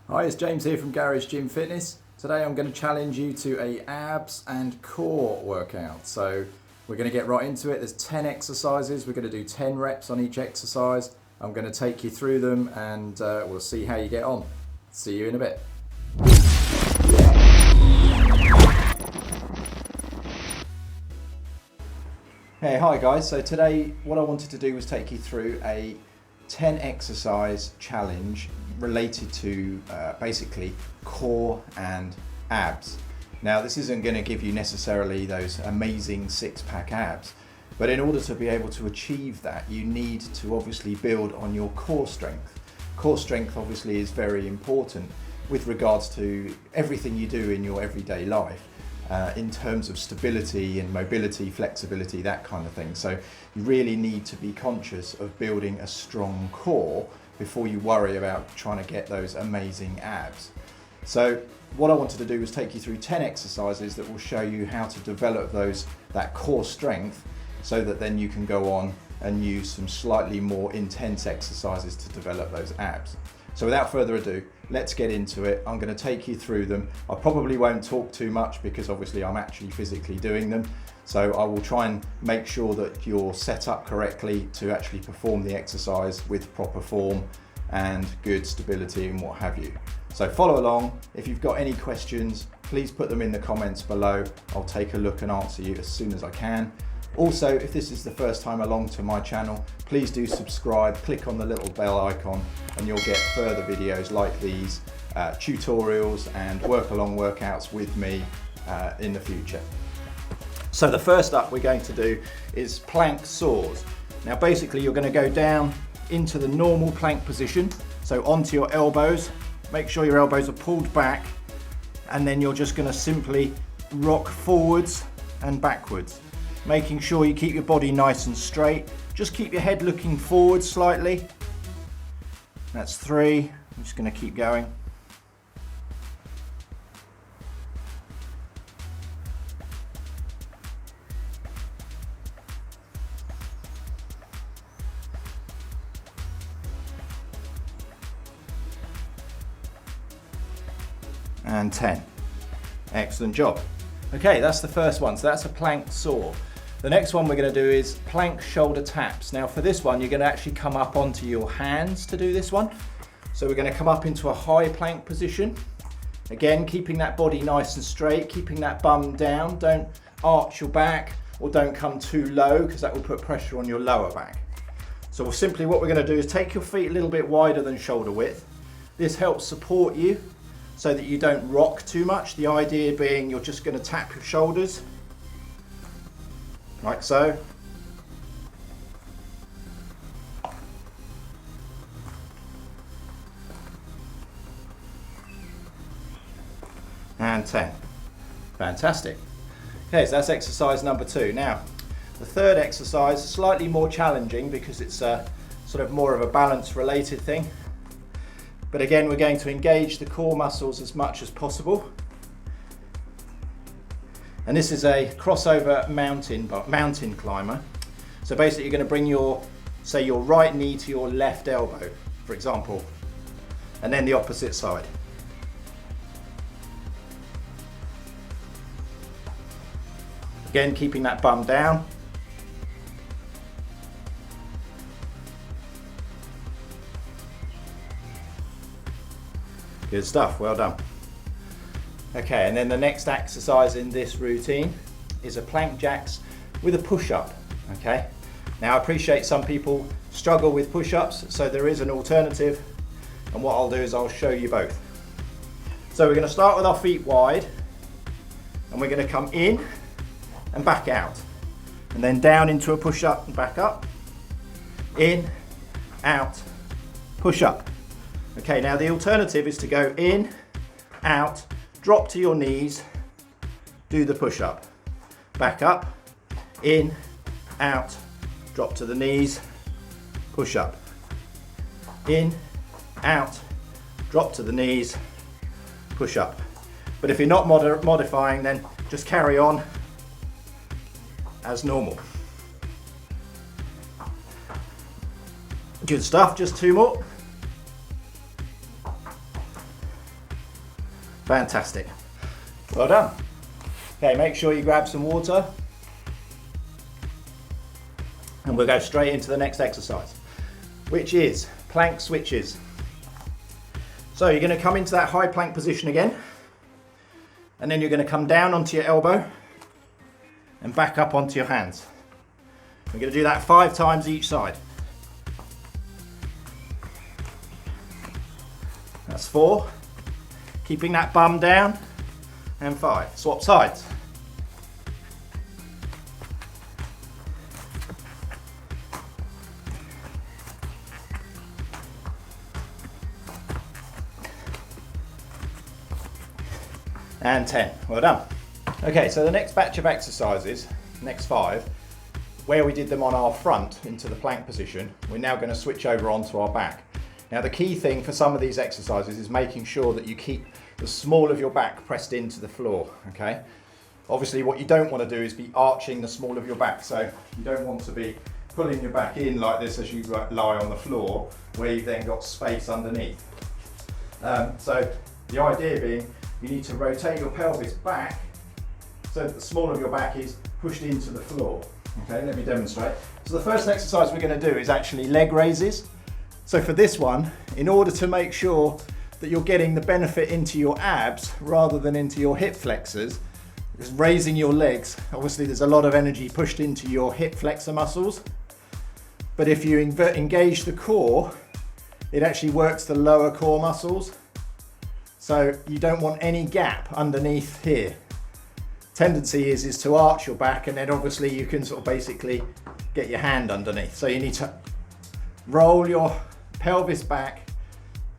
Hi, it's James here from Garage Gym Fitness. Today I'm going to challenge you to a abs and core workout. So we're going to get right into it. There's 10 exercises. We're going to do 10 reps on each exercise. I'm going to take you through them and we'll see how you get on. See you in a bit. Hey, hi guys. So today what I wanted to do was take you through a 10 exercise challenge related to basically core and abs. Now this isn't going to give you necessarily those amazing six-pack abs, but in order to be able to achieve that you need to obviously build on your core strength. Core strength obviously is very important with regards to everything you do in your everyday life. In terms of stability and mobility, flexibility, that kind of thing. So you really need to be conscious of building a strong core before you worry about trying to get those amazing abs. So what I wanted to do was take you through 10 exercises that will show you how to develop that core strength so that then you can go on and use some slightly more intense exercises to develop those abs. So without further ado, let's get into it. I'm going to take you through them. I probably won't talk too much because obviously I'm actually physically doing them. So I will try and make sure that you're set up correctly to actually perform the exercise with proper form and good stability and what have you. So follow along. If you've got any questions, please put them in the comments below. I'll take a look and answer you as soon as I can. Also, if this is the first time along to my channel, please do subscribe, click on the little bell icon and you'll get further videos like these, tutorials and work along workouts with me in the future. So the first up we're going to do is plank saws. Now basically you're going to go down into the normal plank position, so onto your elbows, make sure your elbows are pulled back, and then you're just going to simply rock forwards and backwards, making sure you keep your body nice and straight. Just keep your head looking forward slightly. That's 3. I'm just going to keep going. And 10. Excellent job. Okay, that's the first one. So that's a plank saw. The next one we're going to do is plank shoulder taps. Now for this one, you're going to actually come up onto your hands to do this one. So we're going to come up into a high plank position. Again, keeping that body nice and straight, keeping that bum down. Don't arch your back or don't come too low because that will put pressure on your lower back. So simply what we're going to do is take your feet a little bit wider than shoulder width. This helps support you so that you don't rock too much. The idea being you're just going to tap your shoulders like so. And 10. Fantastic. Okay, so that's exercise number 2. Now, the third exercise is slightly more challenging because it's sort of more of a balance related thing. But again, we're going to engage the core muscles as much as possible. And this is a crossover mountain climber. So basically you're going to bring your right knee to your left elbow, for example, and then the opposite side. Again, keeping that bum down. Good stuff, well done. Okay, and then the next exercise in this routine is a plank jacks with a push-up, okay? Now I appreciate some people struggle with push-ups, so there is an alternative, and what I'll do is I'll show you both. So we're going to start with our feet wide, and we're going to come in and back out, and then down into a push-up and back up, in, out, push-up. Okay, now the alternative is to go in, out, drop to your knees, do the push-up, back up, in, out, drop to the knees, push up, in, out, drop to the knees, push up. But if you're not modifying, then just carry on as normal. Good stuff, just 2 more. Fantastic. Well done. Okay, make sure you grab some water. And we'll go straight into the next exercise, which is plank switches. So you're going to come into that high plank position again, and then you're going to come down onto your elbow and back up onto your hands. We're going to do that 5 times each side. That's 4. Keeping that bum down, and 5. Swap sides. And 10. Well done. Okay, so the next batch of exercises, next 5, where we did them on our front into the plank position, we're now going to switch over onto our back. Now the key thing for some of these exercises is making sure that you keep the small of your back pressed into the floor, okay? Obviously what you don't want to do is be arching the small of your back, so you don't want to be pulling your back in like this as you lie on the floor, where you've then got space underneath. So the idea being, you need to rotate your pelvis back so that the small of your back is pushed into the floor. Okay, let me demonstrate. So the first exercise we're going to do is actually leg raises. So for this one, in order to make sure that you're getting the benefit into your abs rather than into your hip flexors, because raising your legs, obviously there's a lot of energy pushed into your hip flexor muscles, but if you engage the core, it actually works the lower core muscles. So you don't want any gap underneath here. Tendency is to arch your back, and then obviously you can sort of basically get your hand underneath. So you need to roll your pelvis back,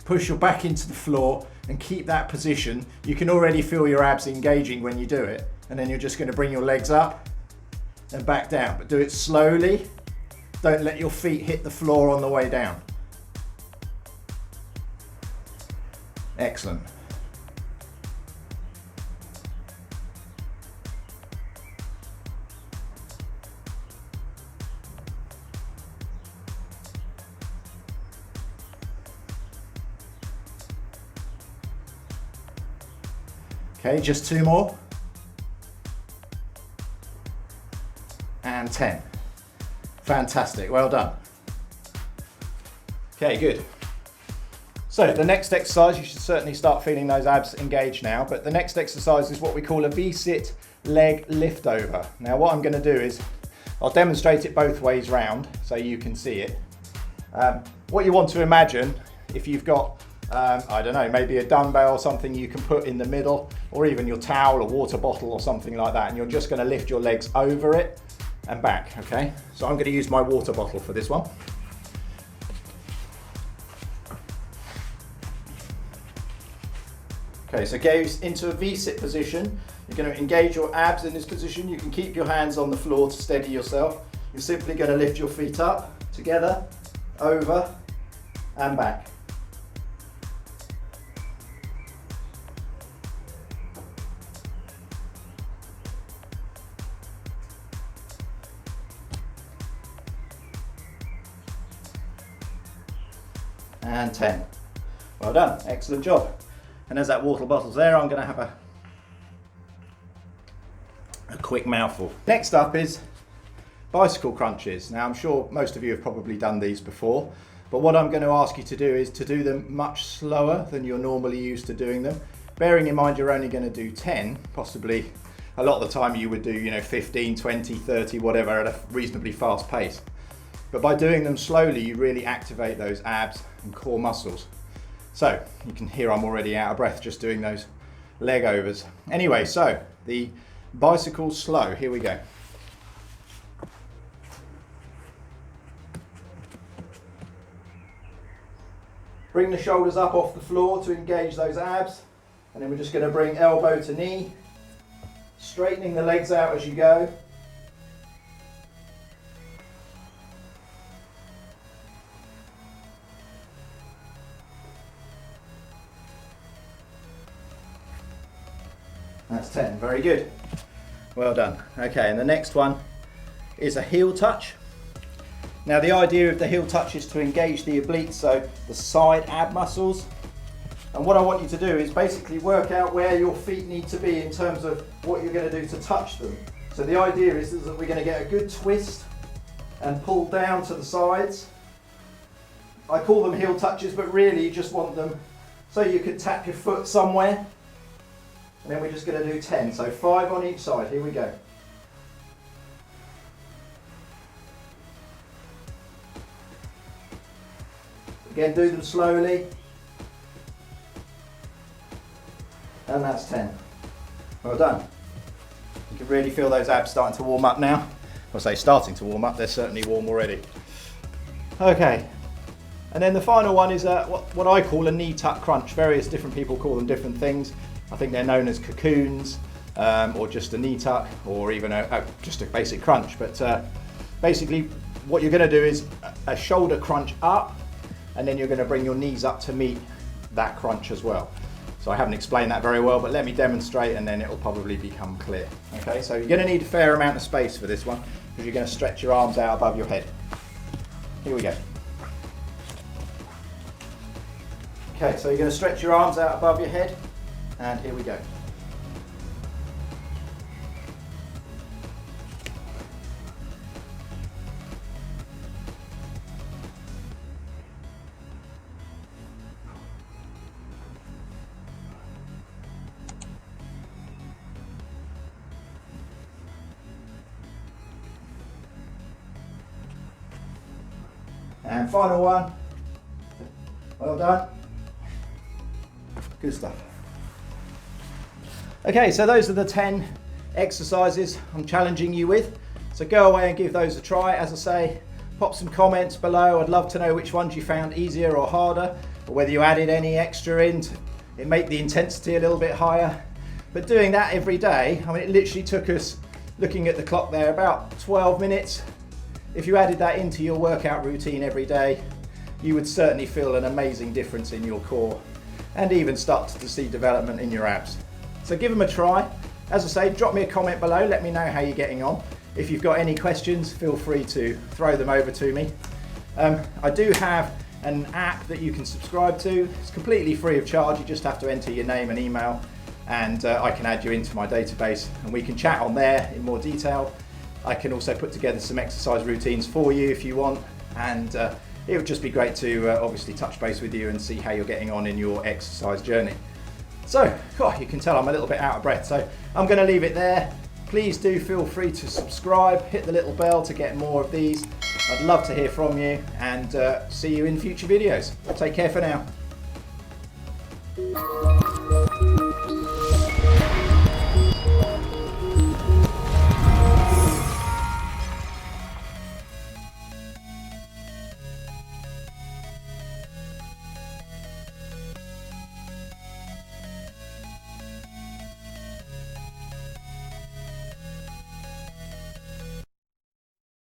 push your back into the floor, and keep that position. You can already feel your abs engaging when you do it, and then you're just going to bring your legs up and back down, but do it slowly. Don't let your feet hit the floor on the way down. Excellent. Okay, just 2 more. And 10. Fantastic, well done. Okay, good. So the next exercise, you should certainly start feeling those abs engaged now, but the next exercise is what we call a V-sit leg lift over. Now what I'm going to do is, I'll demonstrate it both ways round so you can see it. What you want to imagine, if you've got I don't know, maybe a dumbbell or something you can put in the middle, or even your towel or water bottle or something like that, and you're just going to lift your legs over it and back, okay? So I'm going to use my water bottle for this one. Okay, so goes into a V-sit position. You're going to engage your abs in this position. You can keep your hands on the floor to steady yourself. You're simply going to lift your feet up, together, over, and back. And 10. Well done, excellent job. And as that water bottle's there, I'm going to have a quick mouthful. Next up is bicycle crunches. Now I'm sure most of you have probably done these before, but what I'm going to ask you to do is to do them much slower than you're normally used to doing them. Bearing in mind you're only going to do 10, possibly a lot of the time you would do 15, 20, 30, whatever, at a reasonably fast pace. But by doing them slowly, you really activate those abs and core muscles. So you can hear I'm already out of breath just doing those leg overs. Anyway, so the bicycle slow, here we go. Bring the shoulders up off the floor to engage those abs, and then we're just going to bring elbow to knee, straightening the legs out as you go. That's 10, very good. Well done. Okay, and the next one is a heel touch. Now the idea of the heel touch is to engage the obliques, so the side ab muscles. And what I want you to do is basically work out where your feet need to be in terms of what you're going to do to touch them. So the idea is that we're going to get a good twist and pull down to the sides. I call them heel touches, but really you just want them so you can tap your foot somewhere. And then we're just going to do 10. So 5 on each side. Here we go. Again, do them slowly. And that's 10. Well done. You can really feel those abs starting to warm up now. I'll say starting to warm up, they're certainly warm already. Okay, and then the final one is what I call a knee tuck crunch. Various different people call them different things. I think they're known as cocoons, or just a knee tuck, or even just a basic crunch. But basically what you're going to do is a shoulder crunch up, and then you're going to bring your knees up to meet that crunch as well. So I haven't explained that very well, but let me demonstrate and then it will probably become clear. Okay, so you're going to need a fair amount of space for this one because you're going to stretch your arms out above your head. Here we go. Okay, so you're going to stretch your arms out above your head, and here we go. And final one. Well done. Good stuff. Okay, so those are the 10 exercises I'm challenging you with. So go away and give those a try. As I say, pop some comments below. I'd love to know which ones you found easier or harder, or whether you added any extra in to make the intensity a little bit higher. But doing that every day, I mean, it literally took us, looking at the clock there, about 12 minutes. If you added that into your workout routine every day, you would certainly feel an amazing difference in your core and even start to see development in your abs. So give them a try. As I say, drop me a comment below, let me know how you're getting on. If you've got any questions, feel free to throw them over to me. I do have an app that you can subscribe to. It's completely free of charge. You just have to enter your name and email, and I can add you into my database and we can chat on there in more detail. I can also put together some exercise routines for you if you want, and it would just be great to obviously touch base with you and see how you're getting on in your exercise journey. So, you can tell I'm a little bit out of breath, so I'm going to leave it there. Please do feel free to subscribe, hit the little bell to get more of these. I'd love to hear from you, and see you in future videos. Take care for now.